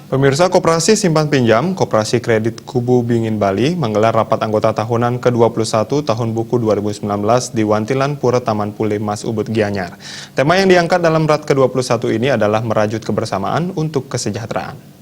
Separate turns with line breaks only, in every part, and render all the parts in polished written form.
Pemirsa, Koperasi Simpan Pinjam, Koperasi Kredit Kubu Bingin Bali menggelar rapat anggota tahunan ke-21 tahun buku 2019 di Wantilan Pura Taman Pule Mas Ubud Gianyar. Tema yang diangkat dalam RAT ke-21 ini adalah merajut kebersamaan untuk kesejahteraan.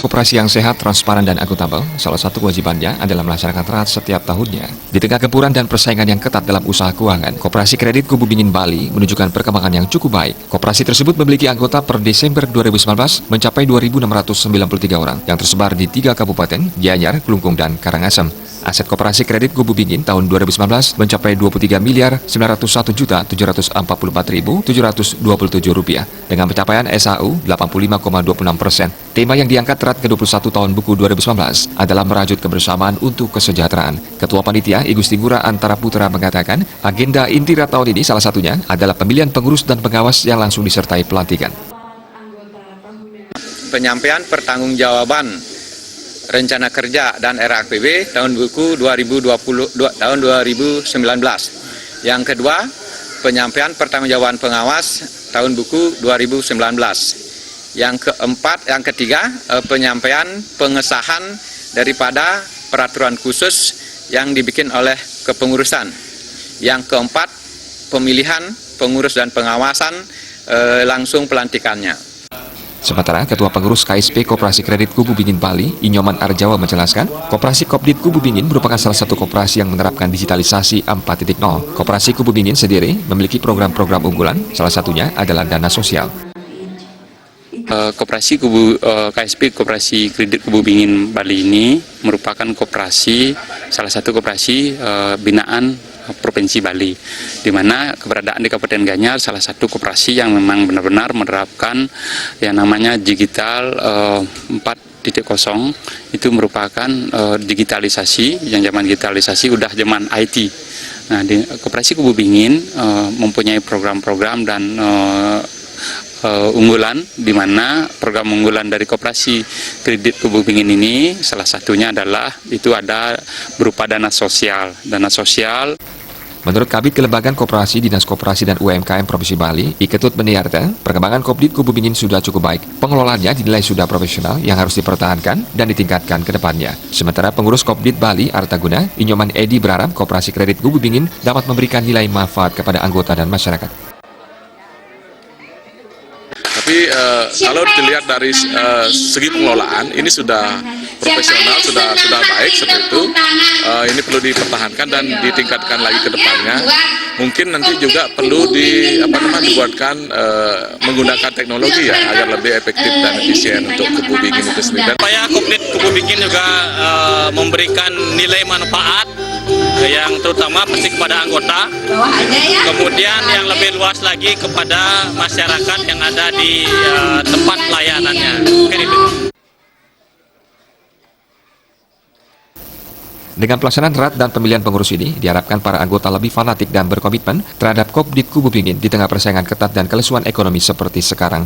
Koperasi yang sehat, transparan, dan akuntabel, salah satu kewajibannya adalah melaksanakan RAT setiap tahunnya. Di tengah gempuran dan persaingan yang ketat dalam usaha keuangan, Koperasi Kredit Kubu Bingin Bali menunjukkan perkembangan yang cukup baik. Koperasi tersebut memiliki anggota per Desember 2019 mencapai 2.693 orang yang tersebar di 3 kabupaten, Gianyar, Klungkung, dan Karangasem. Aset Koperasi Kredit Kubu Bingin tahun 2019 mencapai 23.901.744.727 rupiah dengan pencapaian SAU 85,26%. Tema yang diangkat RAT ke-21 tahun buku 2019 adalah merajut kebersamaan untuk kesejahteraan. Ketua Panitia I Gusti Ngurah Antara Putra mengatakan agenda inti RAT tahun ini salah satunya adalah pemilihan pengurus dan pengawas yang langsung disertai pelantikan.
Penyampaian pertanggungjawaban rencana kerja dan RAPB tahun buku tahun 2019. Yang kedua, penyampaian pertanggungjawaban pengawas tahun buku 2019. Yang ketiga, penyampaian pengesahan daripada peraturan khusus yang dibikin oleh kepengurusan. Yang keempat, pemilihan pengurus dan pengawasan langsung pelantikannya.
Sementara Ketua Pengurus KSP Koperasi Kredit Kubu Bingin Bali, Inyoman Arjawa menjelaskan, Koperasi Kopdit Kubu Bingin merupakan salah satu koperasi yang menerapkan digitalisasi 4.0. Koperasi Kubu Bingin sendiri memiliki program-program unggulan, salah satunya adalah dana sosial.
KSP Koperasi Kredit Kubu Bingin Bali ini merupakan salah satu koperasi binaan Provinsi Bali, di mana keberadaan di Kabupaten Gianyar salah satu koperasi yang memang benar-benar menerapkan yang namanya digital 4.0. Itu merupakan digitalisasi, yang zaman digitalisasi udah zaman IT. Nah, di Koperasi Kubu Bingin mempunyai program-program dan unggulan, di mana program unggulan dari Koperasi Kredit Kubu Bingin ini salah satunya adalah itu ada berupa dana sosial.
Menurut Kabid Kelembagaan Koperasi Dinas Koperasi dan UMKM Provinsi Bali, I Ketut Meniarta, perkembangan Kopdit Kubu Bingin sudah cukup baik. Pengelolaannya dinilai sudah profesional yang harus dipertahankan dan ditingkatkan ke depannya. Sementara pengurus Kopdit Bali Artaguna, Inyoman Edi berharap Koperasi Kredit Kubu Bingin dapat memberikan nilai manfaat kepada anggota dan masyarakat.
Tapi kalau dilihat dari segi pengelolaan ini sudah profesional, sudah baik seperti itu. Ini perlu dipertahankan dan ditingkatkan lagi ke depannya. Mungkin nanti juga perlu dibuatkan menggunakan teknologi ya agar lebih efektif dan efisien untuk Kubu Bingin itu sendiri.
Supaya Kopdit Kubu Bingin juga memberikan nilai manfaat yang terutama pasti kepada anggota, kemudian yang lebih luas lagi kepada masyarakat yang ada di tempat pelayanannya. Mungkin itu.
Dengan pelaksanaan RAT dan pemilihan pengurus ini, diharapkan para anggota lebih fanatik dan berkomitmen terhadap Kopdit Kubu Bingin di tengah persaingan ketat dan kelesuan ekonomi seperti sekarang.